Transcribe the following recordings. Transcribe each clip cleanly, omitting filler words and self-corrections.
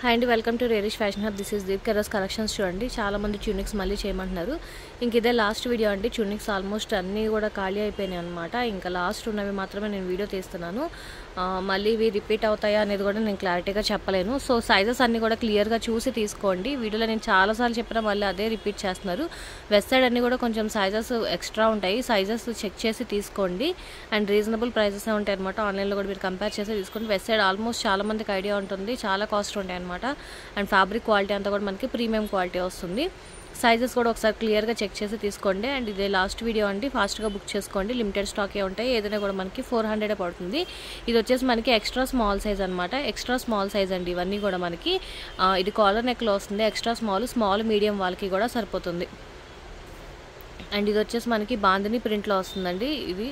Hi అండి, welcome to రేరిష్ fashion hub. This is దీప్ కెరస్ కలెక్షన్స్. చూడండి, చాలా మంది ట్యూనిక్స్ మళ్ళీ చేయమంటున్నారు. ఇంక ఇదే లాస్ట్ వీడియో అండి. ట్యూనిక్స్ ఆల్మోస్ట్ అన్నీ కూడా ఖాళీ అయిపోయినాయి అనమాట. ఇంకా లాస్ట్ ఉన్నవి మాత్రమే నేను వీడియో తీస్తున్నాను. మళ్ళీ ఇవి రిపీట్ అవుతాయా అనేది కూడా నేను క్లారిటీగా చెప్పలేను. సో సైజెస్ అన్నీ కూడా క్లియర్గా చూసి తీసుకోండి. వీడియోలో నేను చాలాసార్లు చెప్పిన మళ్ళీ అదే రిపీట్ చేస్తున్నారు. వెస్ట్ సైడ్ అన్నీ కూడా కొంచెం సైజెస్ ఎక్స్ట్రా ఉంటాయి. సైజెస్ చెక్ చేసి తీసుకోండి. అండ్ రీజనబుల్ ప్రైజెస్ ఉంటాయి అనమాట. ఆన్లైన్లో కూడా మీరు కంపేర్ చేసి తీసుకోండి. వెస్ట్ సైడ్ ఆల్మోస్ట్ చాలా మందికి ఐడియా ఉంటుంది, చాలా కాస్ట్ ఉంటాయి అనమాట. అండ్ ఫ్యాబ్రిక్ క్వాలిటీ అంతా కూడా మనకి ప్రీమియం క్వాలిటీ వస్తుంది. సైజెస్ కూడా ఒకసారి క్లియర్గా చెక్ చేసి తీసుకోండి. అండ్ ఇదే లాస్ట్ వీడియో అండి, ఫాస్ట్గా బుక్ చేసుకోండి. లిమిటెడ్ స్టాకే ఉంటాయి. ఏదైనా కూడా మనకి 400 పడుతుంది. ఇది వచ్చేసి మనకి ఎక్స్ట్రా స్మాల్ సైజ్ అనమాట. ఎక్స్ట్రా స్మాల్ సైజ్ అండి ఇవన్నీ కూడా మనకి. ఇది కాలర్ నెక్లో వస్తుంది. ఎక్స్ట్రా స్మాల్ మీడియం వాళ్ళకి కూడా సరిపోతుంది. అండ్ ఇది వచ్చేసి మనకి బాందిని ప్రింట్లో వస్తుందండి. ఇది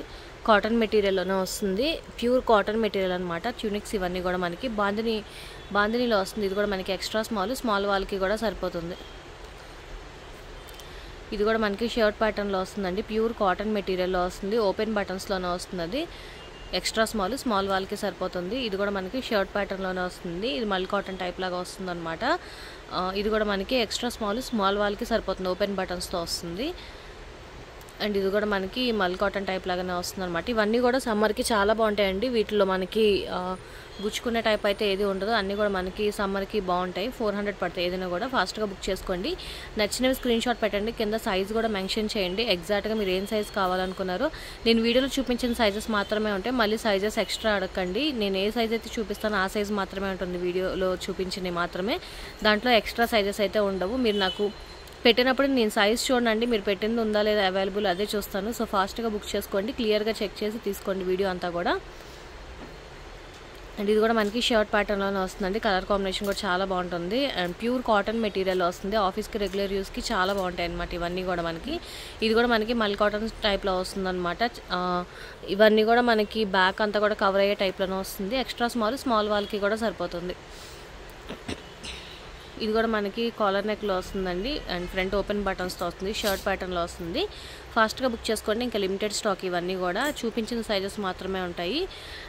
కాటన్ మెటీరియల్లోనే వస్తుంది. ప్యూర్ కాటన్ మెటీరియల్ అనమాట. ట్యూనిక్స్ ఇవన్నీ కూడా మనకి బాందినీలో వస్తుంది. ఇది కూడా మనకి ఎక్స్ట్రా స్మాల్ వాళ్ళకి కూడా సరిపోతుంది. ఇది కూడా మనకి షర్ట్ ప్యాటర్న్లో వస్తుందండి. ప్యూర్ కాటన్ మెటీరియల్లో వస్తుంది. ఓపెన్ బటన్స్లోనే వస్తుంది. అది ఎక్స్ట్రా స్మాల్ వాళ్ళకి సరిపోతుంది. ఇది కూడా మనకి షర్ట్ ప్యాటర్న్లోనే వస్తుంది. ఇది మల్ కాటన్ టైప్ లాగా వస్తుంది అనమాట. ఇది కూడా మనకి ఎక్స్ట్రా స్మాల్ వాళ్ళకి సరిపోతుంది. ఓపెన్ బటన్స్తో వస్తుంది. అండ్ ఇది కూడా మనకి మల్ కాటన్ టైప్ లాగానే వస్తుంది అనమాట. ఇవన్నీ కూడా సమ్మర్కి చాలా బాగుంటాయండి. వీటిలో మనకి గుచ్చుకునే టైప్ అయితే ఏది ఉండదు. అన్నీ కూడా మనకి సమ్మర్కి బాగుంటాయి. 400 పడతాయి. ఏదైనా కూడా ఫాస్ట్గా బుక్ చేసుకోండి. నచ్చినవి స్క్రీన్ షాట్ పెట్టండి. కింద సైజ్ కూడా మెన్షన్ చేయండి. ఎగ్జాక్ట్గా మీరు ఏం సైజ్ కావాలనుకున్నారో. నేను వీడియోలో చూపించిన సైజెస్ మాత్రమే ఉంటాయి. మళ్ళీ సైజెస్ ఎక్స్ట్రా అడగండి. నేను ఏ సైజ్ అయితే చూపిస్తానో ఆ సైజ్ మాత్రమే ఉంటుంది. వీడియోలో చూపించినవి మాత్రమే. దాంట్లో ఎక్స్ట్రా సైజెస్ అయితే ఉండవు. మీరు నాకు పెట్టినప్పుడు నేను సైజ్ చూడండి, మీరు పెట్టింది ఉందా లేదా అవైలబుల్ అదే చూస్తాను. సో ఫాస్ట్గా బుక్ చేసుకోండి. క్లియర్గా చెక్ చేసి తీసుకోండి వీడియో అంతా కూడా. అండ్ ఇది కూడా మనకి షర్ట్ ప్యాటర్న్లోనే వస్తుందండి. కలర్ కాంబినేషన్ కూడా చాలా బాగుంటుంది. అండ్ ప్యూర్ కాటన్ మెటీరియల్ వస్తుంది. ఆఫీస్కి రెగ్యులర్ యూస్కి చాలా బాగుంటాయి అనమాట ఇవన్నీ కూడా మనకి. ఇది కూడా మనకి మల్ కాటన్ టైప్లో వస్తుంది అనమాట. ఇవన్నీ కూడా మనకి బ్యాక్ అంతా కూడా కవర్ అయ్యే టైప్లోనే వస్తుంది. ఎక్స్ట్రా స్మాల్ వాళ్ళకి కూడా సరిపోతుంది. ఇది కూడా మనకి కాలర్ నెక్లో వస్తుందండి. అండ్ ఫ్రంట్ ఓపెన్ బటన్స్తో వస్తుంది. షర్ట్ ప్యాటర్న్లో వస్తుంది. ఫాస్ట్గా బుక్ చేసుకోండి. ఇంకా లిమిటెడ్ స్టాక్ ఇవన్నీ కూడా చూపించిన సైజెస్ మాత్రమే ఉంటాయి.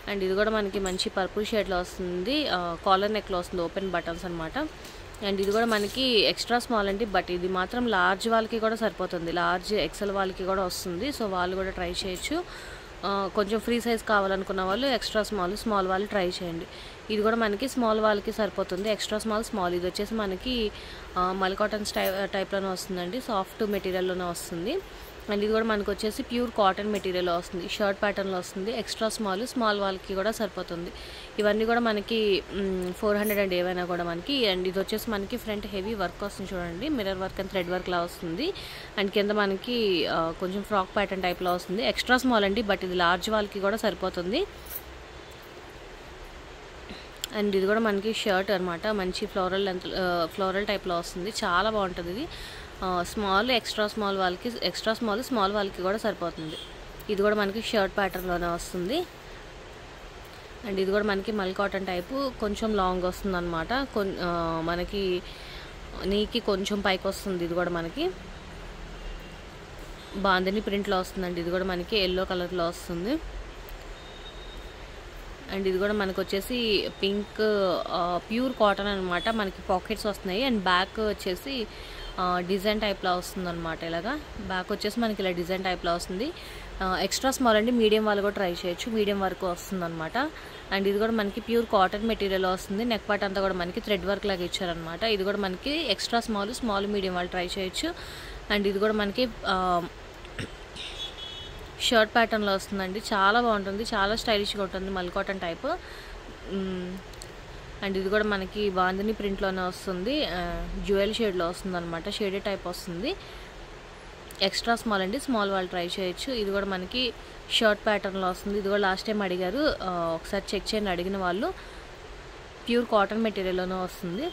అండ్ ఇది కూడా మనకి మంచి పర్పుల్ షేడ్లో వస్తుంది. కాలర్ నెక్లో వస్తుంది. ఓపెన్ బటన్స్ అనమాట. అండ్ ఇది కూడా మనకి ఎక్స్ట్రా స్మాల్ అండి. బట్ ఇది మాత్రం లార్జ్ వాళ్ళకి కూడా సరిపోతుంది. లార్జ్ ఎక్సెల్ వాళ్ళకి కూడా వస్తుంది. సో వాళ్ళు కూడా ట్రై చేయొచ్చు. కొంచెం ఫ్రీ సైజ్ కావాలనుకున్న వాళ్ళు ఎక్స్ట్రా స్మాల్ వాళ్ళు ట్రై చేయండి. ఇది కూడా మనకి స్మాల్ వాళ్ళకి సరిపోతుంది. Extra small. ఇది వచ్చేసి మనకి మల్ కాటన్ టైప్లోనే వస్తుందండి. సాఫ్ట్ మెటీరియల్లోనే వస్తుంది. అండ్ ఇది కూడా మనకు వచ్చేసి ప్యూర్ కాటన్ మెటీరియల్లో వస్తుంది. షర్ట్ ప్యాటర్న్లో వస్తుంది. ఎక్స్ట్రా స్మాల్ వాళ్ళకి కూడా సరిపోతుంది. ఇవన్నీ కూడా మనకి 400 అండ్ ఏవైనా కూడా మనకి. అండ్ ఇది వచ్చేసి మనకి ఫ్రంట్ హెవీ వర్క్ వస్తుంది చూడండి. మిర్రర్ వర్క్ అండ్ థ్రెడ్ వర్క్లా వస్తుంది. అండ్ కింద మనకి కొంచెం ఫ్రాక్ ప్యాటర్న్ టైప్లో వస్తుంది. ఎక్స్ట్రా స్మాల్ అండి, బట్ ఇది లార్జ్ వాళ్ళకి కూడా సరిపోతుంది. అండ్ ఇది కూడా మనకి షర్ట్ అనమాట. మంచి ఫ్లోరల్ టైప్లో వస్తుంది. చాలా బాగుంటుంది ఇది. ఎక్స్ట్రా స్మాల్ వాళ్ళకి కూడా సరిపోతుంది. ఇది కూడా మనకి షర్ట్ ప్యాటర్న్లోనే వస్తుంది. అండ్ ఇది కూడా మనకి మల్ కాటన్ టైపు కొంచెం లాంగ్ వస్తుంది అనమాట. మనకి నీకి కొంచెం పైకి వస్తుంది. ఇది కూడా మనకి బాందిని ప్రింట్లో వస్తుందండి. ఇది కూడా మనకి ఎల్లో కలర్లో వస్తుంది. అండ్ ఇది కూడా మనకు వచ్చేసి పింక్ ప్యూర్ కాటన్ అనమాట. మనకి పాకెట్స్ వస్తున్నాయి. అండ్ బ్యాక్ వచ్చేసి డిజైన్ టైప్లో వస్తుంది అనమాట. ఇలాగా బ్యాక్ వచ్చేసి మనకి ఇలా డిజైన్ టైప్లో వస్తుంది. ఎక్స్ట్రా స్మాల్ అండి, మీడియం వాళ్ళు కూడా ట్రై చేయొచ్చు. మీడియం వరకు వస్తుంది అనమాట. అండ్ ఇది కూడా మనకి ప్యూర్ కాటన్ మెటీరియల్ వస్తుంది. నెక్ పార్ట్ అంతా కూడా మనకి థ్రెడ్ వర్క్ లాగా ఇచ్చారనమాట. ఇది కూడా మనకి ఎక్స్ట్రా స్మాల్ మీడియం వాళ్ళు ట్రై చేయొచ్చు. అండ్ ఇది కూడా మనకి షర్ట్ ప్యాటర్న్లో వస్తుందండి. చాలా బాగుంటుంది. చాలా స్టైలిష్గా ఉంటుంది. మల్ కాటన్ టైప్. అండ్ ఇది కూడా మనకి బాందిని ప్రింట్లోనే వస్తుంది. జ్యువెల్ షేడ్లో వస్తుంది అనమాట. షేడెడ్ టైప్ వస్తుంది. ఎక్స్ట్రా స్మాల్ అండి, స్మాల్ వాళ్ళు ట్రై చేయొచ్చు. ఇది కూడా మనకి షర్ట్ ప్యాటర్న్లో వస్తుంది. ఇది కూడా లాస్ట్ టైం అడిగారు, ఒకసారి చెక్ చేయండి అడిగిన వాళ్ళు. ప్యూర్ కాటన్ మెటీరియల్లోనే వస్తుంది.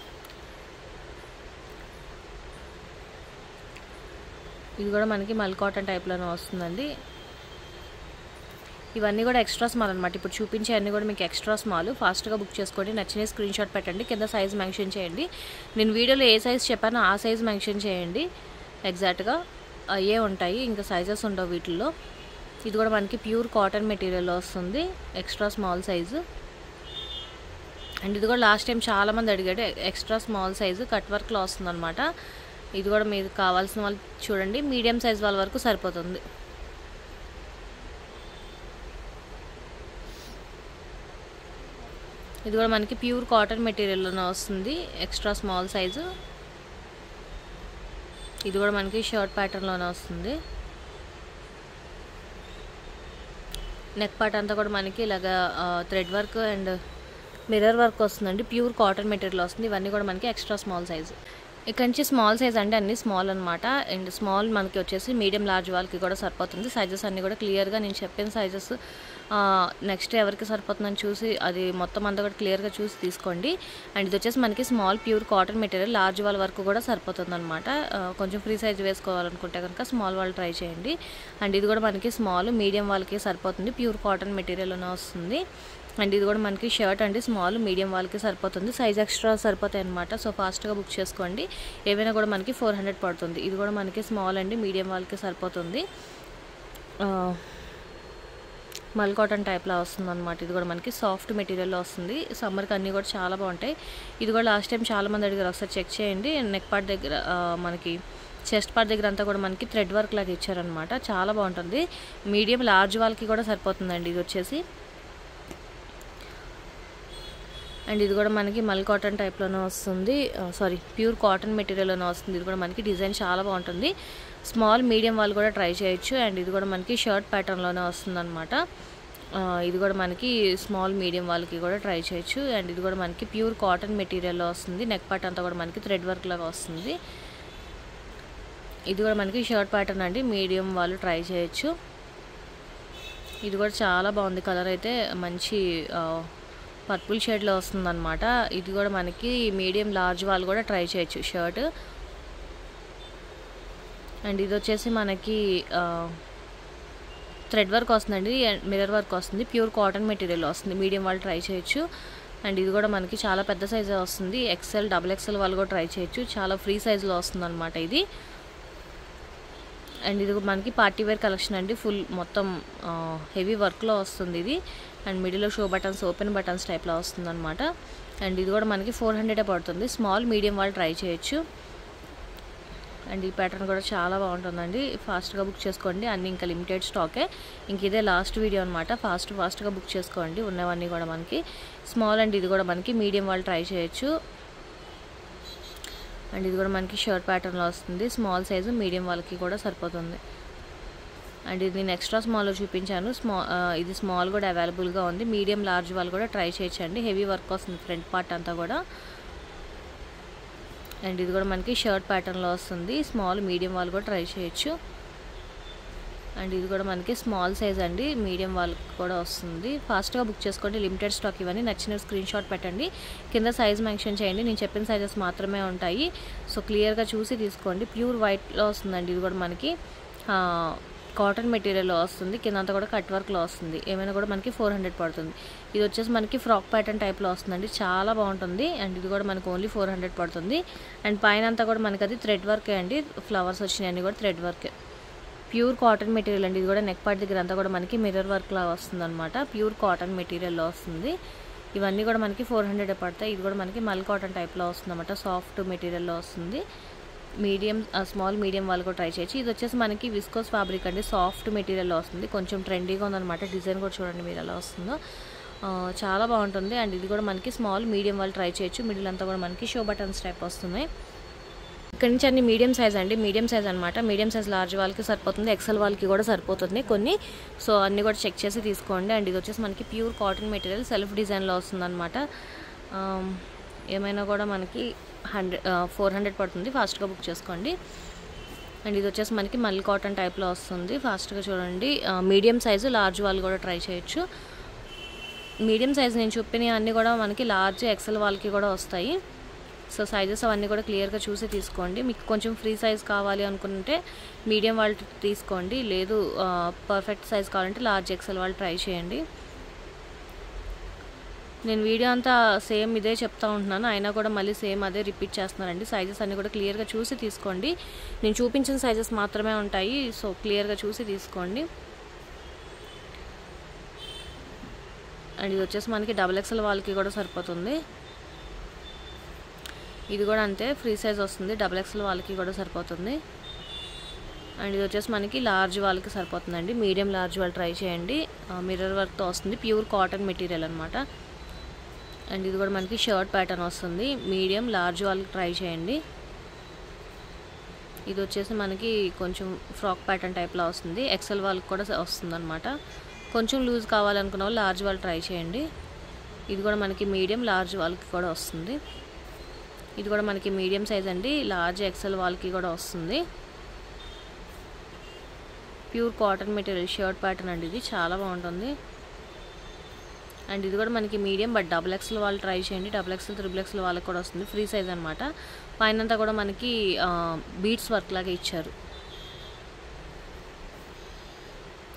ఇది కూడా మనకి మల్ కాటన్ టైప్లోనే వస్తుందండి. ఇవన్నీ కూడా ఎక్స్ట్రా స్మాల్ అనమాట. ఇప్పుడు చూపించే అన్నీ కూడా మీకు ఎక్స్ట్రా స్మాల్. ఫాస్ట్గా బుక్ చేసుకోండి. నచ్చిన స్క్రీన్ షాట్ పెట్టండి. కింద సైజ్ మెన్షన్ చేయండి. నేను వీడియోలో ఏ సైజ్ చెప్పానో ఆ సైజ్ మెన్షన్ చేయండి. ఎగ్జాక్ట్గా అయ్యే ఉంటాయి, ఇంకా సైజెస్ ఉండవు వీటిల్లో. ఇది కూడా మనకి ప్యూర్ కాటన్ మెటీరియల్లో వస్తుంది. Extra small size. అండ్ ఇది కూడా లాస్ట్ టైం చాలామంది అడిగాడు, ఎక్స్ట్రా స్మాల్ సైజు కట్ వర్క్లో వస్తుంది అనమాట. ఇది కూడా మీరు కావాల్సిన వాళ్ళు చూడండి, మీడియం సైజ్ వాళ్ళ వరకు సరిపోతుంది. ఇది కూడా మనకి ప్యూర్ కాటన్ మెటీరియల్లోనే వస్తుంది, ఎక్స్ట్రా స్మాల్ సైజు. ఇది కూడా మనకి షర్ట్ ప్యాటర్న్లోనే వస్తుంది. నెక్ పార్ట్ అంతా కూడా మనకి ఇలాగా thread work and mirror work వస్తుందండి. ప్యూర్ కాటన్ మెటీరియల్ వస్తుంది. ఇవన్నీ కూడా మనకి ఎక్స్ట్రా స్మాల్ సైజు. ఇక్కడ నుంచి స్మాల్ సైజ్ అంటే అన్ని స్మాల్ అనమాట. అండ్ స్మాల్ మనకి వచ్చేసి మీడియం లార్జ్ వాళ్ళకి కూడా సరిపోతుంది. సైజెస్ అన్నీ కూడా క్లియర్గా నేను చెప్పిన సైజెస్ నెక్స్ట్ ఎవరికి సరిపోతుందని చూసి అది మొత్తం అంతా కూడా క్లియర్గా చూసి తీసుకోండి. అండ్ ఇది వచ్చేసి మనకి small pure cotton material large వాళ్ళ వరకు కూడా సరిపోతుంది అనమాట. కొంచెం ఫ్రీ సైజ్ వేసుకోవాలనుకుంటే కనుక స్మాల్ వాళ్ళు ట్రై చేయండి. అండ్ ఇది కూడా మనకి స్మాల్ మీడియం వాళ్ళకి సరిపోతుంది, ప్యూర్ కాటన్ మెటీరియల్లోనే వస్తుంది. అండ్ ఇది కూడా మనకి షర్ట్ అండి, స్మాల్ మీడియం వాళ్ళకి సరిపోతుంది. సైజ్ ఎక్స్ట్రా సరిపోతాయి అనమాట. సో ఫాస్ట్గా బుక్ చేసుకోండి. ఏవైనా కూడా మనకి 400 పడుతుంది. ఇది కూడా మనకి స్మాల్ అండి, మీడియం వాళ్ళకి సరిపోతుంది. మల్ కాటన్ టైప్లో వస్తుంది అనమాట. ఇది కూడా మనకి సాఫ్ట్ మెటీరియల్లో వస్తుంది. సమ్మర్కి అన్నీ కూడా చాలా బాగుంటాయి. ఇది కూడా లాస్ట్ టైం చాలామంది అడిగారు, ఒకసారి చెక్ చేయండి. నెక్ పార్ట్ దగ్గర మనకి చెస్ట్ పార్ట్ దగ్గర అంతా కూడా మనకి థ్రెడ్ వర్క్ లాగా ఇచ్చారనమాట. చాలా బాగుంటుంది. మీడియం లార్జ్ వాళ్ళకి కూడా సరిపోతుందండి ఇది వచ్చేసి. అండ్ ఇది కూడా మనకి మల్ కాటన్ టైప్లోనే వస్తుంది, సారీ ప్యూర్ కాటన్ మెటీరియల్లోనే వస్తుంది. ఇది కూడా మనకి డిజైన్ చాలా బాగుంటుంది. స్మాల్ మీడియం వాళ్ళు కూడా ట్రై చేయొచ్చు. అండ్ ఇది కూడా మనకి షర్ట్ ప్యాటర్న్లోనే వస్తుంది అనమాట. ఇది కూడా మనకి స్మాల్ మీడియం వాళ్ళకి కూడా ట్రై చేయొచ్చు. అండ్ ఇది కూడా మనకి ప్యూర్ కాటన్ మెటీరియల్లో వస్తుంది. నెక్ పార్ట్ అంతా కూడా మనకి థ్రెడ్ వర్క్ లాగా వస్తుంది. ఇది కూడా మనకి షర్ట్ ప్యాటర్న్ అండి, మీడియం వాళ్ళు ట్రై చేయొచ్చు. ఇది కూడా చాలా బాగుంది. కలర్ అయితే మంచి పర్పుల్ షేడ్లో వస్తుంది అనమాట. ఇది కూడా మనకి మీడియం లార్జ్ వాళ్ళు కూడా ట్రై చేయొచ్చు షర్ట్. అండ్ ఇది వచ్చేసి మనకి థ్రెడ్ వర్క్ వస్తుందండి, మిర్రర్ వర్క్ వస్తుంది, ప్యూర్ కాటన్ మెటీరియల్ వస్తుంది. మీడియం వాళ్ళు ట్రై చేయొచ్చు. అండ్ ఇది కూడా మనకి చాలా పెద్ద సైజే వస్తుంది. ఎక్సెల్ డబుల్ ఎక్సెల్ వాళ్ళు కూడా ట్రై చేయొచ్చు. చాలా ఫ్రీ సైజులో వస్తుంది అనమాట ఇది. అండ్ ఇది మనకి పార్టీ వేర్ కలెక్షన్ అండి. ఫుల్ మొత్తం హెవీ వర్క్లో వస్తుంది ఇది. అండ్ మిడిల్లో షో బటన్స్, ఓపెన్ బటన్స్ టైప్లో వస్తుంది అనమాట. అండ్ ఇది కూడా మనకి 400 పడుతుంది. స్మాల్ మీడియం వాళ్ళు ట్రై చేయొచ్చు. అండ్ ఈ ప్యాటర్న్ కూడా చాలా బాగుంటుందండి. ఫాస్ట్గా బుక్ చేసుకోండి. అన్నీ ఇంకా లిమిటెడ్ స్టాకే. ఇంక ఇదే లాస్ట్ వీడియో అనమాట. ఫాస్ట్గా బుక్ చేసుకోండి ఉన్నవన్నీ కూడా మనకి స్మాల్. అండ్ ఇది కూడా మనకి మీడియం వాళ్ళు ట్రై చేయొచ్చు. అండ్ ఇది కూడా మనకి షర్ట్ ప్యాటర్న్లో వస్తుంది. స్మాల్ సైజు మీడియం వాళ్ళకి కూడా సరిపోతుంది. అండ్ ఇది నేను ఎక్స్ట్రా స్మాల్లో చూపించాను. ఇది స్మాల్ కూడా అవైలబుల్గా ఉంది. మీడియం లార్జ్ వాళ్ళు కూడా ట్రై చేయొచ్చండి. హెవీ వర్క్ వస్తుంది ఫ్రంట్ పార్ట్ అంతా కూడా. అండ్ ఇది కూడా మనకి షర్ట్ ప్యాటర్న్లో వస్తుంది. స్మాల్ మీడియం వాళ్ళు కూడా ట్రై చేయొచ్చు. అండ్ ఇది కూడా మనకి స్మాల్ సైజ్ అండి, మీడియం వాళ్ళకి కూడా వస్తుంది. ఫాస్ట్గా బుక్ చేసుకోండి. లిమిటెడ్ స్టాక్ ఇవన్నీ. నచ్చిన స్క్రీన్ షాట్ పెట్టండి, కింద సైజ్ మెన్షన్ చేయండి. నేను చెప్పిన సైజెస్ మాత్రమే ఉంటాయి. సో క్లియర్గా చూసి తీసుకోండి. ప్యూర్ వైట్లో వస్తుందండి. ఇది కూడా మనకి కాటన్ మెటీరియల్లో వస్తుంది. కింద అంతా కూడా కట్ వర్క్లో వస్తుంది. ఏమైనా కూడా మనకి 400 పడుతుంది. ఇది వచ్చేసి మనకి ఫ్రాక్ ప్యాటర్న్ టైప్లో వస్తుందండి. చాలా బాగుంటుంది. అండ్ ఇది కూడా మనకు ఓన్లీ 400 పడుతుంది. అండ్ పైన అంతా కూడా మనకి అది థ్రెడ్ వర్కే అండి. ఫ్లవర్స్ వచ్చినాయన్నీ కూడా థ్రెడ్ వర్కే. ప్యూర్ కాటన్ మెటీరియల్ అండి. ఇది కూడా నెక్ పార్ట్ దగ్గర అంతా కూడా మనకి మిర్రర్ వర్క్ లాగా వస్తుంది అనమాట. ప్యూర్ కాటన్ మెటీరియల్లో వస్తుంది. ఇవన్నీ కూడా మనకి 400 పడతాయి. ఇది కూడా మనకి మల్ కాటన్ టైప్లో వస్తుంది అనమాట. సాఫ్ట్ మెటీరియల్లో వస్తుంది. మీడియం స్మాల్ మీడియం వాళ్ళు కూడా ట్రై చేయొచ్చు. ఇది వచ్చేసి మనకి విస్కోస్ ఫ్యాబ్రిక్ అండి. సాఫ్ట్ మెటీరియల్లో వస్తుంది. కొంచెం ట్రెండీగా ఉందన్నమాట. డిజైన్ కూడా చూడండి మీరు ఎలా వస్తుందో. చాలా బాగుంటుంది. అండ్ ఇది కూడా మనకి స్మాల్ మీడియం వాళ్ళు ట్రై చేయొచ్చు. మిడిల్ అంతా కూడా మనకి షో బటన్స్ టైప్ వస్తున్నాయి. ఇక్కడ నుంచి అన్ని మీడియం సైజ్ అండి. మీడియం సైజ్ అనమాట. మీడియం సైజ్ లార్జ్ వాళ్ళకి సరిపోతుంది. ఎక్సెల్ వాళ్ళకి కూడా సరిపోతుంది కొన్ని. సో అన్నీ కూడా చెక్ చేసి తీసుకోండి. అండ్ ఇది వచ్చేసి మనకి ప్యూర్ కాటన్ మెటీరియల్ సెల్ఫ్ డిజైన్లో వస్తుంది అనమాట. ఏమైనా కూడా మనకి 400 పడుతుంది. ఫాస్ట్గా బుక్ చేసుకోండి. అండ్ ఇది వచ్చేసి మనకి మల్ కాటన్ టైప్లో వస్తుంది. ఫాస్ట్గా చూడండి. మీడియం సైజు లార్జ్ వాళ్ళు కూడా ట్రై చేయొచ్చు. మీడియం సైజు నేను చెప్పినవి అన్నీ కూడా మనకి లార్జ్ ఎక్సెల్ వాళ్ళకి కూడా వస్తాయి. సో సైజెస్ అవన్నీ కూడా క్లియర్గా చూసి తీసుకోండి. మీకు కొంచెం ఫ్రీ సైజ్ కావాలి అనుకుంటే మీడియం వాళ్ళు తీసుకోండి. లేదు పర్ఫెక్ట్ సైజ్ కావాలంటే లార్జ్ ఎక్సెల్ వాళ్ళు ట్రై చేయండి. నేను వీడియో అంతా సేమ్ ఇదే చెప్తా ఉంటున్నాను, అయినా కూడా మళ్ళీ సేమ్ అదే రిపీట్ చేస్తున్నానండి. సైజెస్ అన్నీ కూడా క్లియర్గా చూసి తీసుకోండి. నేను చూపించిన సైజెస్ మాత్రమే ఉంటాయి. సో క్లియర్గా చూసి తీసుకోండి. అండ్ ఇది వచ్చేసి మనకి XXL వాళ్ళకి కూడా సరిపోతుంది. ఇది కూడా అంతే ఫ్రీ సైజ్ వస్తుంది, XXL వాళ్ళకి కూడా సరిపోతుంది. అండ్ ఇది వచ్చేసి మనకి లార్జ్ వాళ్ళకి సరిపోతుందండి. మీడియం లార్జ్ వాళ్ళు ట్రై చేయండి. మిర్రర్ వర్క్తో వస్తుంది, ప్యూర్ కాటన్ మెటీరియల్ అనమాట. అండ్ ఇది కూడా మనకి షర్ట్ ప్యాటర్న్ వస్తుంది. మీడియం లార్జ్ వాళ్ళకి ట్రై చేయండి. ఇది వచ్చేసి మనకి కొంచెం ఫ్రాక్ ప్యాటర్న్ టైప్లో వస్తుంది, XL వాళ్ళకి కూడా వస్తుంది అనమాట. కొంచెం లూజ్ కావాలనుకున్న వాళ్ళు లార్జ్ వాళ్ళు ట్రై చేయండి. ఇది కూడా మనకి మీడియం లార్జ్ వాళ్ళకి కూడా వస్తుంది. ఇది కూడా మనకి మీడియం సైజ్ అండి, లార్జ్ XL వాళ్ళకి కూడా వస్తుంది. Pure cotton material shirt pattern అండి, ఇది చాలా బాగుంటుంది. అండ్ ఇది కూడా మనకి మీడియం బట్ XXL వాళ్ళు ట్రై చేయండి. XXL XXL వాళ్ళకి కూడా వస్తుంది, ఫ్రీ సైజ్ అనమాట. పైనంతా కూడా మనకి బీడ్స్ వర్క్ లాగా ఇచ్చారు.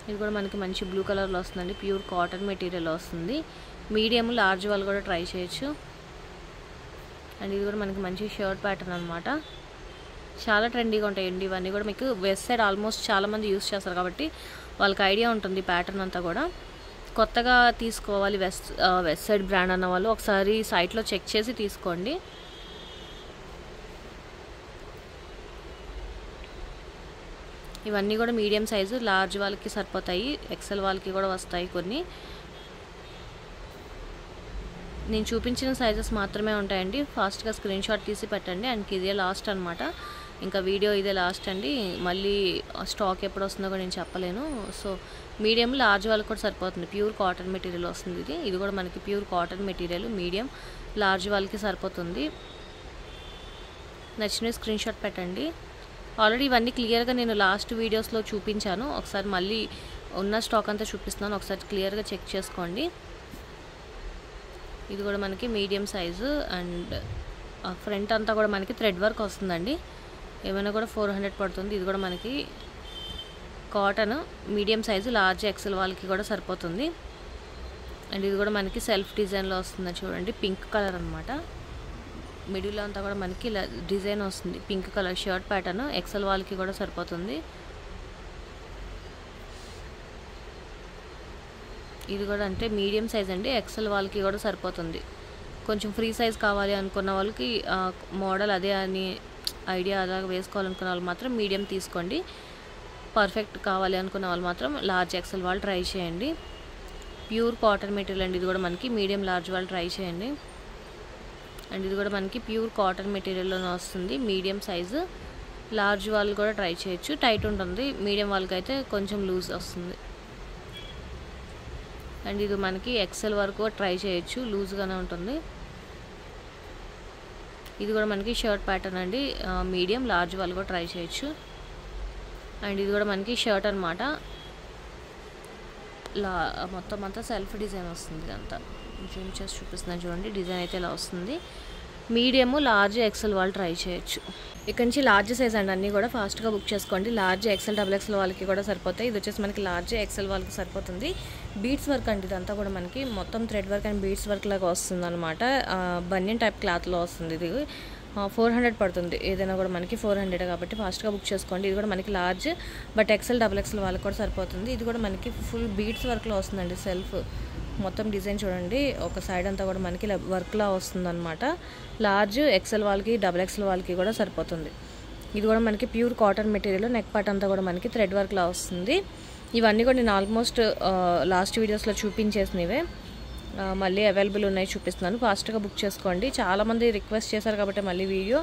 ఇది కూడా మనకి మంచి బ్లూ కలర్లో వస్తుందండి, ప్యూర్ కాటన్ మెటీరియల్ వస్తుంది. మీడియం లార్జ్ వాళ్ళు కూడా ట్రై చేయొచ్చు. అండ్ ఇది కూడా మనకి మంచి షర్ట్ ప్యాటర్న్ అనమాట. చాలా ట్రెండీగా ఉంటాయండి ఇవన్నీ కూడా. మీకు వెస్ట్ సైడ్ ఆల్మోస్ట్ చాలామంది యూస్ చేస్తారు కాబట్టి వాళ్ళకి ఐడియా ఉంటుంది ప్యాటర్న్ అంతా కూడా. కొత్తగా తీసుకోవాలి వెస్ట్ సైడ్ బ్రాండ్ అన్న వాళ్ళు ఒకసారి సైట్లో చెక్ చేసి తీసుకోండి. ఇవన్నీ కూడా మీడియం సైజు, లార్జ్ వాళ్ళకి సరిపోతాయి, XL వాళ్ళకి కూడా వస్తాయి కొన్ని. నేను చూపించిన సైజెస్ మాత్రమే ఉంటాయండి. ఫాస్ట్గా స్క్రీన్ షాట్ తీసి పెట్టండి. అండ్ ఇదే లాస్ట్ అనమాట, ఇంకా వీడియో ఇదే లాస్ట్ అండి. మళ్ళీ స్టాక్ ఎప్పుడు వస్తుందో కూడా నేను చెప్పలేను. సో మీడియం లార్జ్ వాళ్ళకి కూడా సరిపోతుంది, ప్యూర్ కాటన్ మెటీరియల్ వస్తుంది ఇది. ఇది కూడా మనకి pure cotton material, medium large వాళ్ళకి సరిపోతుంది. నచ్చిన స్క్రీన్ షాట్ పెట్టండి. ఆల్రెడీ ఇవన్నీ క్లియర్గా నేను లాస్ట్ వీడియోస్లో చూపించాను. ఒకసారి మళ్ళీ ఉన్న స్టాక్ అంతా చూపిస్తున్నాను, ఒకసారి క్లియర్గా చెక్ చేసుకోండి. ఇది కూడా మనకి మీడియం సైజు అండ్ ఫ్రంట్ అంతా కూడా మనకి థ్రెడ్ వర్క్ వస్తుందండి. ఏమైనా కూడా 400 పడుతుంది. ఇది కూడా మనకి cotton medium size, large XL వాళ్ళకి కూడా సరిపోతుంది. అండ్ ఇది కూడా మనకి సెల్ఫ్ డిజైన్లో వస్తుంది చూడండి, పింక్ కలర్ అనమాట. మిడిల్లో అంతా కూడా మనకి ఇలా డిజైన్ వస్తుంది, pink colour shirt pattern, XL వాళ్ళకి కూడా సరిపోతుంది. ఇది కూడా అంటే మీడియం సైజ్ అండి, XL వాళ్ళకి కూడా సరిపోతుంది. కొంచెం ఫ్రీ సైజ్ కావాలి అనుకున్న వాళ్ళకి మోడల్ అదే అని ఐడియా అలాగ వేసుకోవాలనుకున్న వాళ్ళు మాత్రం మీడియం తీసుకోండి. పర్ఫెక్ట్ కావాలి అనుకున్న వాళ్ళు మాత్రం లార్జ్ XL వాళ్ళు ట్రై చేయండి. ప్యూర్ కాటన్ మెటీరియల్ అండి, ఇది కూడా మనకి మీడియం లార్జ్ వాళ్ళు ట్రై చేయండి. అండ్ ఇది కూడా మనకి ప్యూర్ కాటన్ మెటీరియల్లోనే వస్తుంది, మీడియం సైజు, లార్జ్ వాళ్ళు కూడా ట్రై చేయొచ్చు. టైట్ ఉంటుంది, మీడియం వాళ్ళకి అయితే కొంచెం లూజ్ వస్తుంది. అండ్ ఇది మనకి XL వరకు ట్రై చేయొచ్చు, లూజ్గానే ఉంటుంది. ఇది కూడా మనకి షర్ట్ ప్యాటర్న్ అండి, మీడియం లార్జ్ వాళ్ళు కూడా ట్రై చేయొచ్చు. అండ్ ఇది కూడా మనకి షర్ట్ అనమాట, మొత్తం అంతా సెల్ఫ్ డిజైన్ వస్తుంది. ఇదంతా జూమ్ చేసి చూపిస్తున్నాను చూడండి, డిజైన్ అయితే ఇలా వస్తుంది. మీడియము లార్జ్ XL వాళ్ళు ట్రై చేయొచ్చు. ఇక్కడ నుంచి లార్జ్ సైజ్ అండి, అన్నీ కూడా ఫాస్ట్గా బుక్ చేసుకోండి. లార్జ్ XL XXL వాళ్ళకి కూడా సరిపోతాయి. ఇది వచ్చేసి మనకి లార్జ్ XL వాళ్ళకి సరిపోతుంది. బీడ్స్ వర్క్ అండి, ఇదంతా కూడా మనకి మొత్తం thread work and beads work లాగా వస్తుంది అనమాట. బనియన్ టైప్ క్లాత్లో వస్తుంది. ఇది 400 పడుతుంది, ఏదైనా కూడా మనకి 400 కాబట్టి ఫాస్ట్గా బుక్ చేసుకోండి. ఇది కూడా మనకి లార్జ్ బట్ XL XXL వాళ్ళకి కూడా సరిపోతుంది. ఇది కూడా మనకి ఫుల్ బీడ్స్ వర్క్లో వస్తుందండి, సెల్ఫ్ మొత్తం డిజైన్ చూడండి, ఒక సైడ్ అంతా కూడా మనకి వర్క్లా వస్తుంది అనమాట. లార్జ్ XL వాళ్ళకి XXL వాళ్ళకి కూడా సరిపోతుంది. ఇది కూడా మనకి pure cotton material, neck part అంతా కూడా మనకి థ్రెడ్ వర్క్లా వస్తుంది. ఇవన్నీ కూడా నేను ఆల్మోస్ట్ లాస్ట్ వీడియోస్లో చూపించేసినవే, మళ్ళీ అవైలబుల్ ఉన్నాయి చూపిస్తున్నాను. ఫాస్ట్గా బుక్ చేసుకోండి. చాలామంది రిక్వెస్ట్ చేశారు కాబట్టి మళ్ళీ వీడియో,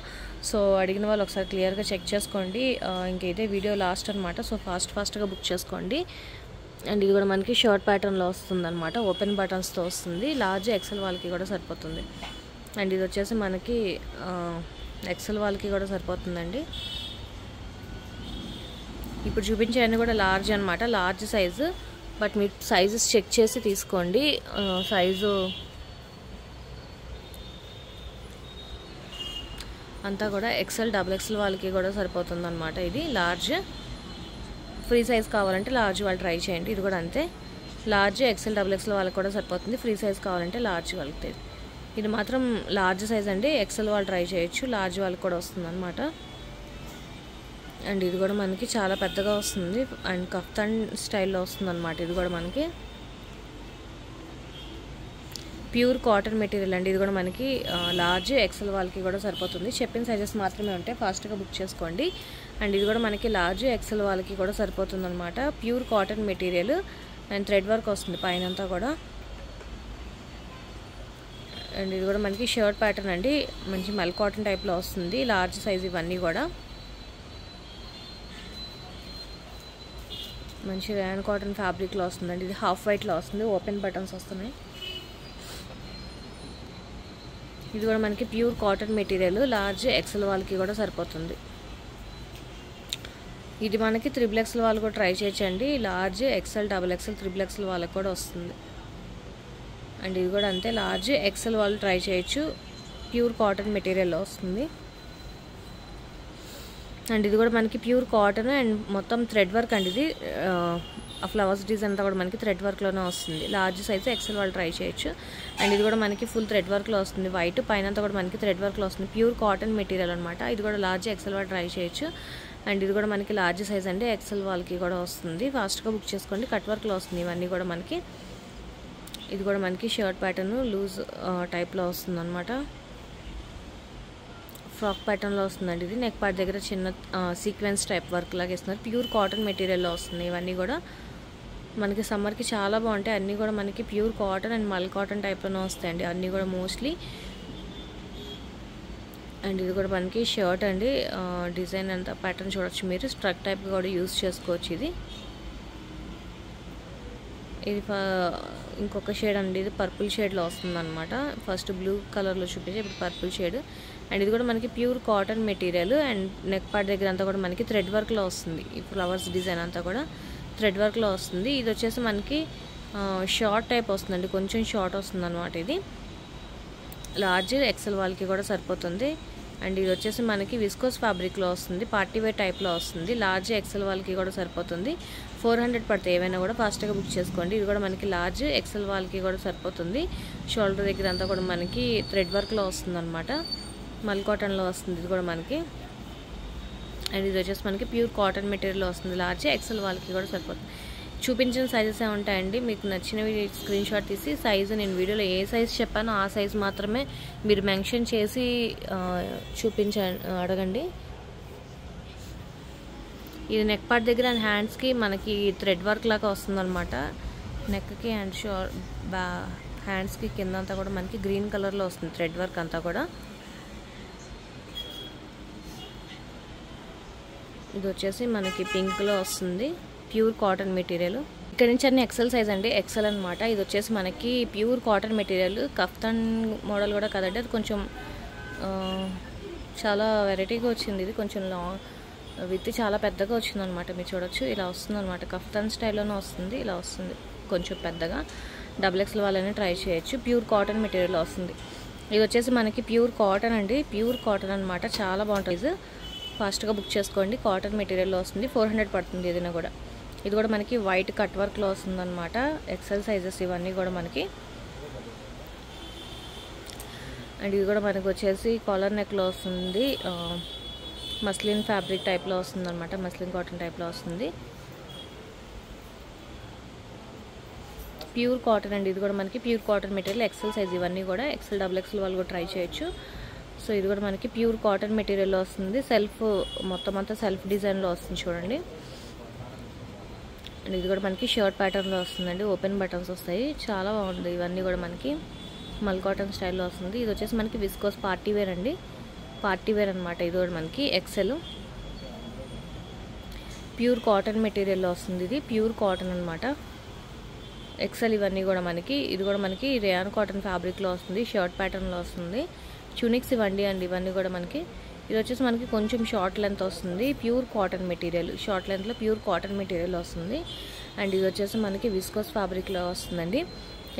సో అడిగిన వాళ్ళు ఒకసారి క్లియర్గా చెక్ చేసుకోండి. ఇంకా ఇదే వీడియో లాస్ట్ అనమాట, సో ఫాస్ట్గా బుక్ చేసుకోండి. అండ్ ఇది కూడా మనకి షర్ట్ ప్యాటర్న్లో వస్తుంది అనమాట, ఓపెన్ బటన్స్తో వస్తుంది. లార్జ్ XL వాళ్ళకి కూడా సరిపోతుంది. అండ్ ఇది వచ్చేసి మనకి XL వాళ్ళకి కూడా సరిపోతుందండి. ఇప్పుడు చూపించేవన్నీ కూడా లార్జ్ అనమాట, లార్జ్ సైజు. బట్ మీరు సైజెస్ చెక్ చేసి తీసుకోండి. సైజు అంతా కూడా XL XXL వాళ్ళకి కూడా సరిపోతుంది అనమాట. ఇది లార్జ్. ఫ్రీ సైజ్ కావాలంటే లార్జ్ వాళ్ళు ట్రై చేయండి. ఇది కూడా అంతే, లార్జ్ XL XXL వాళ్ళకి కూడా సరిపోతుంది. ఫ్రీ సైజ్ కావాలంటే లార్జ్ వాళ్ళకి. ఇది మాత్రం లార్జ్ సైజ్ అండి, XL వాళ్ళు ట్రై చేయొచ్చు, లార్జ్ వాళ్ళకి కూడా వస్తుంది అనమాట. అండ్ ఇది కూడా మనకి చాలా పెద్దగా వస్తుంది అండ్ కఫ్తాన్ స్టైల్లో వస్తుంది అనమాట. ఇది కూడా మనకి ప్యూర్ కాటన్ మెటీరియల్ అండి. ఇది కూడా మనకి లార్జ్ ఎక్సెల్ వాళ్ళకి కూడా సరిపోతుంది. చెప్పిన సైజెస్ మాత్రమే ఉంటాయి, ఫాస్ట్గా బుక్ చేసుకోండి. అండ్ ఇది కూడా మనకి లార్జ్ ఎక్సెల్ వాళ్ళకి కూడా సరిపోతుంది అనమాట. Pure cotton material and thread work వస్తుంది పైన అంతా కూడా. అండ్ ఇది కూడా మనకి షర్ట్ ప్యాటర్న్ అండి, మంచి మల్ కాటన్ టైప్లో వస్తుంది, లార్జ్ సైజ్ ఇవన్నీ కూడా. మంచి ర్యాన్ కాటన్ ఫ్యాబ్రిక్లో వస్తుందండి. ఇది హాఫ్ వైట్లో వస్తుంది, ఓపెన్ బటన్స్ వస్తున్నాయి. ఇది కూడా మనకి pure cotton material, large XL వాళ్ళకి కూడా సరిపోతుంది. ఇది మనకి 3XL వాళ్ళు కూడా ట్రై చేయొచ్చండి. లార్జ్ ఎక్సెల్, XXL, 3XL వాళ్ళకి కూడా వస్తుంది. అండ్ ఇది కూడా అంతే, లార్జ్ ఎక్సెల్ వాళ్ళు ట్రై చేయొచ్చు, ప్యూర్ కాటన్ మెటీరియల్లో వస్తుంది. అండ్ ఇది కూడా మనకి ప్యూర్ కాటన్ అండ్ మొత్తం థ్రెడ్ వర్క్ అండి. ఇది ఆ ఫ్లవర్స్ డిజైన్ అంతా కూడా మనకి థ్రెడ్ వర్క్లోనే వస్తుంది. లార్జ్ సైజ్ ఎక్సెల్ వాళ్ళు ట్రై చేయొచ్చు. అండ్ ఇది కూడా మనకి ఫుల్ థ్రెడ్ వర్క్లో వస్తుంది, వైట్ పైన అంతా కూడా మనకి థ్రెడ్ వర్క్లో వస్తుంది. ప్యూర్ కాటన్ మెటీరియల్ అనమాట. ఇది కూడా లార్జ్ ఎక్సెల్ వాళ్ళు ట్రై చేయొచ్చు. అండ్ ఇది కూడా మనకి లార్జ్ సైజ్ అండి, ఎక్సెల్ వాళ్ళకి కూడా వస్తుంది. ఫాస్ట్గా బుక్ చేసుకోండి, కట్ వర్క్లో వస్తుంది ఇవన్నీ కూడా మనకి. ఇది కూడా మనకి షర్ట్ ప్యాటర్న్ లూజ్ టైప్లో వస్తుంది అనమాట. ఫ్రాక్ ప్యాటర్న్లో వస్తుందండి. ఇది నెక్ పార్ట్ దగ్గర చిన్న సీక్వెన్స్ టైప్ వర్క్ లాగా ఇస్తున్నారు. ప్యూర్ కాటన్ మెటీరియల్లో వస్తుంది ఇవన్నీ కూడా మనకి. సమ్మర్కి చాలా బాగుంటాయి అన్నీ కూడా మనకి. ప్యూర్ కాటన్ అండ్ మల్ కాటన్ టైప్లోనే వస్తాయండి అన్నీ కూడా మోస్ట్లీ. అండ్ ఇది కూడా మనకి షర్ట్ అండి, డిజైన్ అంతా ప్యాటర్న్ చూడొచ్చు మీరు. స్ట్రక్ టైప్ కూడా యూజ్ చేసుకోవచ్చు. ఇది ఇంకొక షేడ్ అండి, ఇది పర్పుల్ షేడ్లో వస్తుంది అనమాట. ఫస్ట్ బ్లూ కలర్లో చూపించి ఇప్పుడు పర్పుల్ షేడ్. అండ్ ఇది కూడా మనకి pure cotton material and neck part దగ్గర అంతా కూడా మనకి థ్రెడ్ వర్క్లో వస్తుంది. ఈ ఫ్లవర్స్ డిజైన్ అంతా కూడా థ్రెడ్ వర్క్లో వస్తుంది. ఇది వచ్చేసి మనకి షార్ట్ టైప్ వస్తుందండి, కొంచెం షార్ట్ వస్తుంది అనమాట. ఇది లార్జ్ ఎక్సెల్ వాళ్ళకి కూడా సరిపోతుంది. అండ్ ఇది వచ్చేసి మనకి విస్కోస్ ఫ్యాబ్రిక్లో వస్తుంది, పార్టీ వేర్ టైప్లో వస్తుంది. లార్జ్ ఎక్సెల్ వాళ్ళకి కూడా సరిపోతుంది. 400 పడితే ఏవైనా కూడా ఫాస్ట్గా బుక్ చేసుకోండి. ఇది కూడా మనకి లార్జ్ ఎక్సెల్ వాళ్ళకి కూడా సరిపోతుంది. షోల్డర్ దగ్గర అంతా కూడా మనకి థ్రెడ్ వర్క్లో వస్తుంది అనమాట, మల్ కాటన్లో వస్తుంది ఇది కూడా మనకి. అండ్ ఇది వచ్చేసి మనకి ప్యూర్ కాటన్ మెటీరియల్లో వస్తుంది. లార్జ్ ఎక్సెల్ వాళ్ళకి కూడా సరిపోతుంది. చూపించిన సైజెస్ ఉంటాయండి, మీకు నచ్చినవి స్క్రీన్ షాట్ తీసి సైజు నేను వీడియోలో ఏ సైజు చెప్పానో ఆ సైజు మాత్రమే మీరు మెన్షన్ చేసి అడగండి. ఇది నెక్ పార్ట్ దగ్గర అండ్ హ్యాండ్స్కి మనకి థ్రెడ్ వర్క్ లాగా వస్తుంది అనమాట. నెక్కి అండ్ హ్యాండ్స్కి కింద అంతా కూడా మనకి గ్రీన్ కలర్లో వస్తుంది థ్రెడ్ వర్క్ అంతా కూడా. ఇది వచ్చేసి మనకి పింక్లో వస్తుంది, ప్యూర్ కాటన్ మెటీరియల్. ఇక్కడ నుంచి అన్ని ఎక్సెల్ సైజ్ అండి, ఎక్సెల్ అనమాట. ఇది వచ్చేసి మనకి pure cotton material, kaftan model కూడా కదండి, అది కొంచెం చాలా వెరైటీగా వచ్చింది. ఇది కొంచెం లాంగ్ విత్ చాలా పెద్దగా వచ్చింది అనమాట. మీరు చూడొచ్చు ఇలా వస్తుంది అనమాట, కఫ్తాన్ స్టైల్లోనే వస్తుంది, ఇలా వస్తుంది కొంచెం పెద్దగా. XXL వాళ్ళని ట్రై చేయొచ్చు. ప్యూర్ కాటన్ మెటీరియల్ వస్తుంది. ఇది వచ్చేసి మనకి ప్యూర్ కాటన్ అండి, ప్యూర్ కాటన్ అనమాట, చాలా బాగుంటుంది. ఫాస్ట్గా బుక్ చేసుకోండి. కాటన్ మెటీరియల్లో వస్తుంది, 400 పడుతుంది ఏదైనా కూడా. ఇది కూడా మనకి వైట్ కట్ వర్క్లో వస్తుంది అనమాట. ఎక్సెల్ సైజెస్ ఇవన్నీ కూడా మనకి. అండ్ ఇది కూడా మనకు వచ్చేసి కాలర్ నెక్లో వస్తుంది, మస్లిన్ ఫ్యాబ్రిక్ టైప్లో వస్తుంది అనమాట, మస్లిన్ కాటన్ టైప్లో వస్తుంది. ప్యూర్ కాటన్ అండి, ఇది కూడా మనకి pure cotton material, XL size ఇవన్నీ కూడా. XXL వాళ్ళు కూడా ట్రై చేయొచ్చు. సో ఇది కూడా మనకి ప్యూర్ కాటన్ మెటీరియల్లో వస్తుంది. సెల్ఫ్ మొత్తం అంతా సెల్ఫ్ డిజైన్లో వస్తుంది చూడండి. అండ్ ఇది కూడా మనకి షర్ట్ ప్యాటర్న్లో వస్తుందండి, ఓపెన్ బటన్స్ వస్తాయి, చాలా బాగుంది. ఇవన్నీ కూడా మనకి మల్ కాటన్ స్టైల్లో వస్తుంది. ఇది వచ్చేసి మనకి విస్కోస్ పార్టీ వేర్ అండి, పార్టీ వేర్ అనమాట. ఇది కూడా మనకి ఎక్సెల్ ప్యూర్ కాటన్ మెటీరియల్లో వస్తుంది. ఇది ప్యూర్ కాటన్ అనమాట, ఎక్సెల్ ఇవన్నీ కూడా మనకి. ఇది కూడా మనకి రేయాన్ కాటన్ ఫ్యాబ్రిక్లో వస్తుంది, షర్ట్ ప్యాటర్న్లో వస్తుంది. చునిక్స్ ఇవ్వండి అండి, ఇవన్నీ కూడా మనకి. ఇది వచ్చేసి మనకి కొంచెం షార్ట్ లెంత్ వస్తుంది, ప్యూర్ కాటన్ మెటీరియల్, షార్ట్ లెంత్లో ప్యూర్ కాటన్ మెటీరియల్ వస్తుంది. అండ్ ఇది వచ్చేసి మనకి విస్కోస్ ఫ్యాబ్రిక్లో వస్తుందండి.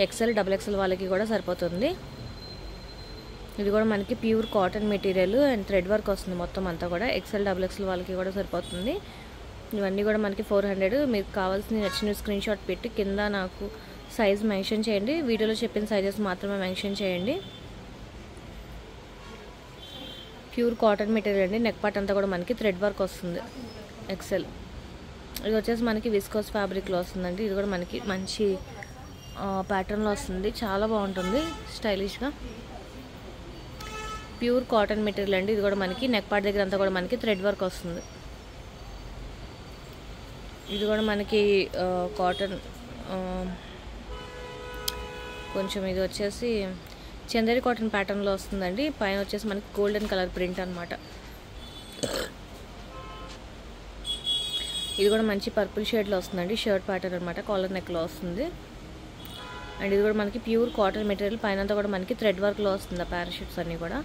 XXL వాళ్ళకి కూడా సరిపోతుంది. ఇది కూడా మనకి pure cotton material and thread work వస్తుంది మొత్తం అంతా కూడా. XXL వాళ్ళకి కూడా సరిపోతుంది. ఇవన్నీ కూడా మనకి 400. మీకు కావాల్సిన నచ్చిన స్క్రీన్ షాట్ పెట్టి కింద నాకు సైజ్ మెన్షన్ చేయండి, వీడియోలో చెప్పిన సైజెస్ మాత్రమే మెన్షన్ చేయండి. ప్యూర్ కాటన్ మెటీరియల్ అండి, నెక్ పార్ట్ అంతా కూడా మనకి థ్రెడ్ వర్క్ వస్తుంది ఎక్సెల్. ఇది వచ్చేసి మనకి విస్కోస్ ఫ్యాబ్రిక్లో వస్తుందండి. ఇది కూడా మనకి మంచి ప్యాటర్న్లో వస్తుంది, చాలా బాగుంటుంది స్టైలిష్గా. ప్యూర్ కాటన్ మెటీరియల్ అండి. ఇది కూడా మనకి నెక్ పార్ట్ దగ్గర అంతా కూడా మనకి థ్రెడ్ వర్క్ వస్తుంది. ఇది కూడా మనకి కాటన్, కొంచెం ఇది వచ్చేసి చందేరి కాటన్ ప్యాటర్న్లో వస్తుందండి. పైన వచ్చేసి మనకి గోల్డెన్ కలర్ ప్రింట్ అనమాట. ఇది కూడా మంచి పర్పుల్ షేడ్లో వస్తుందండి. షర్ట్ ప్యాటర్న్ అనమాట, కాలర్ నెక్లో వస్తుంది. అండ్ ఇది కూడా మనకి ప్యూర్ కాటన్ మెటీరియల్, పైన అంతా కూడా మనకి థ్రెడ్ వర్క్లో వస్తుంది ఆ పారాషూట్స్ అన్నీ కూడా.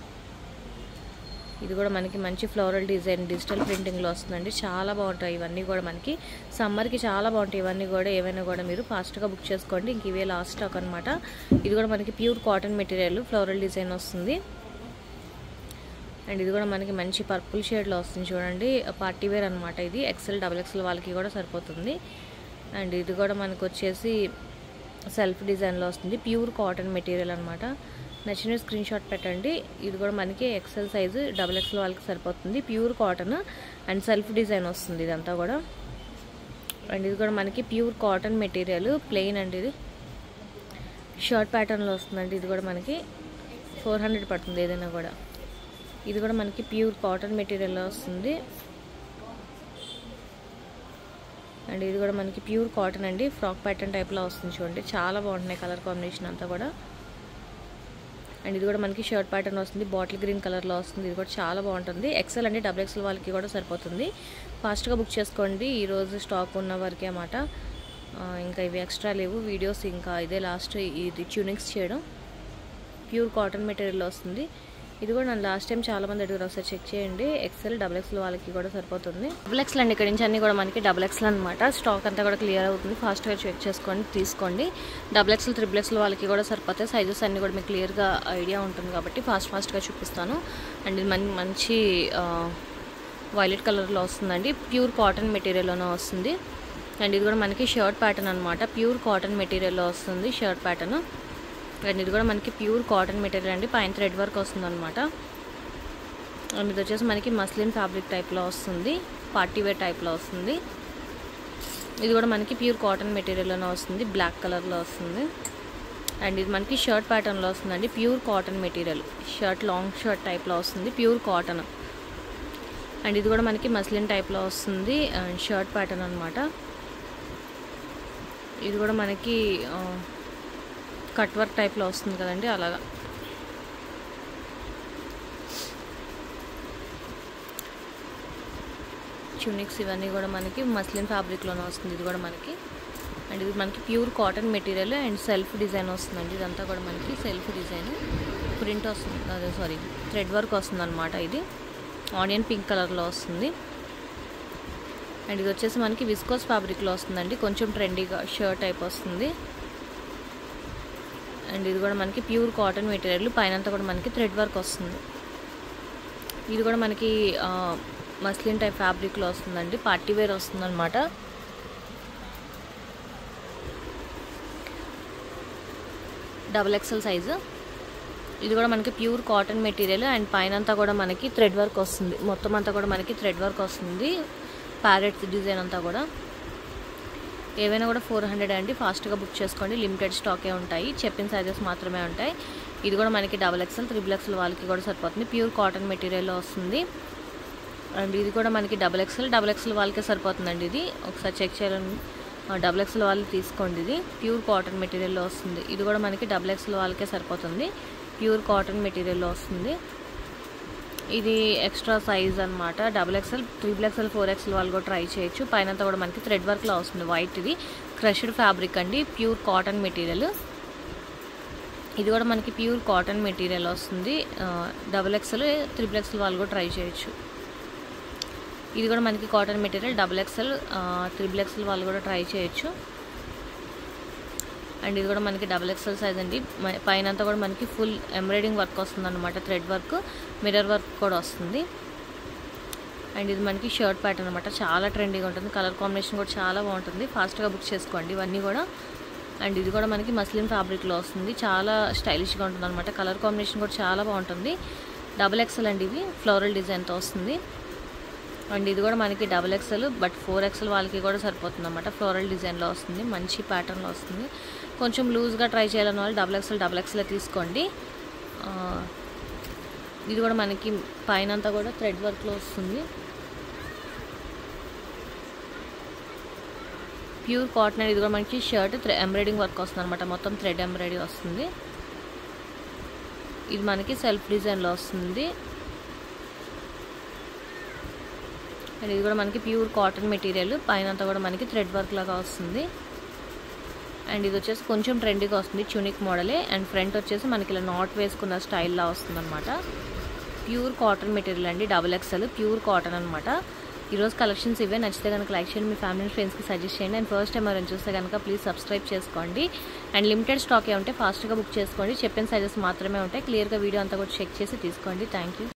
ఇది కూడా మనకి మంచి ఫ్లోరల్ డిజైన్ డిజిటల్ ప్రింటింగ్లో వస్తుందండి. చాలా బాగుంటాయి ఇవన్నీ కూడా, మనకి సమ్మర్కి చాలా బాగుంటాయి ఇవన్నీ కూడా. ఏవైనా కూడా మీరు ఫాస్ట్గా బుక్ చేసుకోండి, ఇంక ఇవే లాస్ట్ స్టాక్ అనమాట. ఇది కూడా మనకి pure cotton material, floral design వస్తుంది. అండ్ ఇది కూడా మనకి మంచి పర్పుల్ షేడ్లో వస్తుంది చూడండి, పార్టీ వేర్ అనమాట. ఇది XL XXL వాళ్ళకి కూడా సరిపోతుంది. అండ్ ఇది కూడా మనకు వచ్చేసి సెల్ఫ్ డిజైన్లో వస్తుంది, ప్యూర్ కాటన్ మెటీరియల్ అనమాట. నచ్చిన స్క్రీన్ షాట్ పెట్టండి. ఇది కూడా మనకి XL సైజు XXL వాళ్ళకి సరిపోతుంది. Pure cotton and self design వస్తుంది ఇదంతా కూడా. అండ్ ఇది కూడా మనకి ప్యూర్ కాటన్ మెటీరియల్, ప్లెయిన్ అండి. ఇది షర్ట్ ప్యాటర్న్లో వస్తుందండి. ఇది కూడా మనకి 400 పడుతుంది ఏదైనా కూడా. ఇది కూడా మనకి ప్యూర్ కాటన్ మెటీరియల్లో వస్తుంది. అండ్ ఇది కూడా మనకి ప్యూర్ కాటన్ అండి, ఫ్రాక్ ప్యాటర్న్ టైప్లో వస్తుంది చూడండి. చాలా బాగుంటున్నాయి కలర్ కాంబినేషన్ అంతా కూడా. అండ్ ఇది కూడా మనకి షర్ట్ ప్యాటర్న్ వస్తుంది, బాటిల్ గ్రీన్ కలర్లో వస్తుంది. ఇది కూడా చాలా బాగుంటుంది. XL అండి, XXL వాళ్ళకి కూడా సరిపోతుంది. ఫాస్ట్గా బుక్ చేసుకోండి, ఈరోజు స్టాక్ ఉన్న వరకే అన్నమాట. ఇంకా ఇవి ఎక్స్ట్రా లేవు వీడియోస్, ఇంకా ఇదే లాస్ట్. ఇది ట్యూనింగ్స్ చేయడం ప్యూర్ కాటన్ మెటీరియల్లో వస్తుంది. ఇది కూడా నన్ను లాస్ట్ టైం చాలామంది అడిగారు, ఒకసారి చెక్ చేయండి. XL XXL వాళ్ళకి కూడా సరిపోతుంది. XXL అండి, ఇక్కడ నుంచి అన్నీ కూడా మనకి XXL అనమాట. స్టాక్ అంతా కూడా క్లియర్ అవుతుంది, ఫాస్ట్గా చెక్ చేసుకొని తీసుకోండి. XXL XXL వాళ్ళకి కూడా సరిపోతాయి. సైజెస్ అన్నీ కూడా మీకు క్లియర్గా ఐడియా ఉంటుంది కాబట్టి ఫాస్ట్గా చూపిస్తాను. అండ్ ఇది మంచి వైలెట్ కలర్లో వస్తుందండి, ప్యూర్ కాటన్ మెటీరియల్లోనే వస్తుంది. అండ్ ఇది కూడా మనకి షర్ట్ ప్యాటర్న్ అనమాట, ప్యూర్ కాటన్ మెటీరియల్లో వస్తుంది షర్ట్ ప్యాటర్న్. అండ్ ఇది కూడా మనకి ప్యూర్ కాటన్ మెటీరియల్ అండి, పైన థ్రెడ్ వర్క్ వస్తుంది అనమాట. అండ్ ఇది వచ్చేసి మనకి మస్లిన్ ఫ్యాబ్రిక్ టైప్లో వస్తుంది, పార్టీ వేర్ టైప్లో వస్తుంది. ఇది కూడా మనకి ప్యూర్ కాటన్ మెటీరియల్లోనే వస్తుంది, బ్లాక్ కలర్లో వస్తుంది. అండ్ ఇది మనకి షర్ట్ ప్యాటర్న్లో వస్తుందండి, pure cotton material, shirt long shirt టైప్లో వస్తుంది, ప్యూర్ కాటన్. అండ్ ఇది కూడా మనకి మస్లిన్ టైప్లో వస్తుంది, అండ్ షర్ట్ ప్యాటర్న్ అనమాట. ఇది కూడా మనకి కట్ వర్క్ టైప్లో వస్తుంది కదండి, అలాగా. ట్యూనిక్స్ ఇవన్నీ కూడా మనకి మస్లిన్ ఫ్యాబ్రిక్లోనే వస్తుంది. ఇది కూడా మనకి, అండ్ ఇది మనకి pure cotton material and self design వస్తుందండి. ఇదంతా కూడా మనకి సెల్ఫ్ డిజైన్ ప్రింట్ వస్తుంది, అదే సారీ థ్రెడ్ వర్క్ వస్తుంది అనమాట. ఇది ఆనియన్ పింక్ కలర్లో వస్తుంది. అండ్ ఇది వచ్చేసి మనకి విస్కోస్ ఫ్యాబ్రిక్లో వస్తుందండి, కొంచెం ట్రెండీగా షర్ట్ టైప్ వస్తుంది. అండ్ ఇది కూడా మనకి ప్యూర్ కాటన్ మెటీరియల్, పైన అంతా కూడా మనకి థ్రెడ్ వర్క్ వస్తుంది. ఇది కూడా మనకి మస్లిన్ టైప్ ఫ్యాబ్రిక్లో వస్తుందండి, పార్టీ వేర్ వస్తుంది అనమాట. XXL size. ఇది కూడా మనకి ప్యూర్ కాటన్ మెటీరియల్ అండ్ పైన అంతా కూడా మనకి థ్రెడ్ వర్క్ వస్తుంది, మొత్తం అంతా కూడా మనకి థ్రెడ్ వర్క్ వస్తుంది, ప్యారెట్ డిజైన్ అంతా కూడా. ఏవైనా కూడా 400 అండి, ఫాస్ట్గా బుక్ చేసుకోండి, లిమిటెడ్ స్టాకే ఉంటాయి, చెప్పిన సైజెస్ మాత్రమే ఉంటాయి. ఇది కూడా మనకి XXL XXL వాళ్ళకి కూడా సరిపోతుంది, ప్యూర్ కాటన్ మెటీరియల్లో వస్తుంది. అండ్ ఇది కూడా మనకి XXL వాళ్ళకే సరిపోతుందండి. ఇది ఒకసారి చెక్ చేయాలని XXL వాళ్ళు తీసుకోండి. ఇది ప్యూర్ కాటన్ మెటీరియల్లో వస్తుంది. ఇది కూడా మనకి XXL వాళ్ళకే సరిపోతుంది, ప్యూర్ కాటన్ మెటీరియల్లో వస్తుంది. ఇది ఎక్స్ట్రా సైజ్ అనమాట, XXL XXL 4XL వాళ్ళు కూడా ట్రై చేయొచ్చు. పైన అంతా కూడా మనకి థ్రెడ్ వర్క్లో వస్తుంది, వైట్. ఇది క్రష్డ్ ఫ్యాబ్రిక్ అండి, ప్యూర్ కాటన్ మెటీరియల్. ఇది కూడా మనకి ప్యూర్ కాటన్ మెటీరియల్ వస్తుంది, XXL XXL వాళ్ళు కూడా ట్రై చేయొచ్చు. ఇది కూడా మనకి కాటన్ మెటీరియల్, XXL XXL వాళ్ళు కూడా ట్రై చేయొచ్చు. అండ్ ఇది కూడా మనకి XXL సైజ్ అండి, పైన అంతా కూడా మనకి ఫుల్ ఎంబ్రాయిడింగ్ వర్క్ వస్తుంది అనమాట, థ్రెడ్ వర్క్, మిర్రర్ వర్క్ కూడా వస్తుంది. అండ్ ఇది మనకి షర్ట్ ప్యాటర్న్ అనమాట, చాలా ట్రెండీగా ఉంటుంది, కలర్ కాంబినేషన్ కూడా చాలా బాగుంటుంది, ఫాస్ట్గా బుక్ చేసుకోండి ఇవన్నీ కూడా. అండ్ ఇది కూడా మనకి మస్లిన్ ఫ్యాబ్రిక్లో వస్తుంది, చాలా స్టైలిష్గా ఉంటుంది అనమాట, కలర్ కాంబినేషన్ కూడా చాలా బాగుంటుంది. XXL అండి, ఇది ఫ్లోరల్ డిజైన్తో వస్తుంది. అండ్ ఇది కూడా మనకి XXL బట్ 4XL వాళ్ళకి కూడా సరిపోతుంది అనమాట, ఫ్లోరల్ డిజైన్లో వస్తుంది, మంచి ప్యాటర్న్లో వస్తుంది, కొంచెం లూజ్గా ట్రై చేయాలన్న వాళ్ళు డబుల్ ఎక్స్ఎల్ తీసుకోండి. ఇది కూడా మనకి పైన అంతా కూడా థ్రెడ్ వర్క్లో వస్తుంది. Pure cotton. ఇది కూడా మనకి షర్ట్ ఎంబ్రాయిడింగ్ వర్క్ వస్తుంది అనమాట. మొత్తం థ్రెడ్ ఎంబ్రాయిడరీ వస్తుంది. ఇది మనకి సెల్ఫ్ డిజైన్లో వస్తుంది. అండ్ ఇది కూడా మనకి ప్యూర్ కాటన్ మెటీరియల్. పైన అంతా కూడా మనకి థ్రెడ్ వర్క్ లాగా వస్తుంది. అండ్ ఇది వచ్చేసి కొంచెం ట్రెండీగా వస్తుంది, ట్యూనిక్ మోడలే. అండ్ ఫ్రంట్ వచ్చేసి మనకి ఇలా నాట్ వేసుకున్న స్టైల్లా వస్తుంది అనమాట. ప్యూర్ కాటన్ మెటీరియల్ అండి, డబుల్ ఎక్స్ఎల్ ప్యూర్ కాటన్ అనమాట. ఈరోజు కలెక్షన్స్ ఇవే. నచ్చితే కనుక లైక్ చేయండి, మీ ఫ్యామిలీ ఫ్రెండ్స్కి సజెస్ట్ చేయండి. అండ్ ఫస్ట్ టైం ఎవరైనా చూస్తే కనుక ప్లీజ్ సబ్స్క్రైబ్ చేసుకోండి. అండ్ లిమిటెడ్ స్టాకే ఉంటే ఫాస్ట్గా బుక్ చేసుకోండి. చెప్పిన సైజెస్ మాత్రమే ఉంటాయి. క్లియర్గా వీడియో అంతా కూడా చెక్ చేసి తీసుకోండి. Thank you.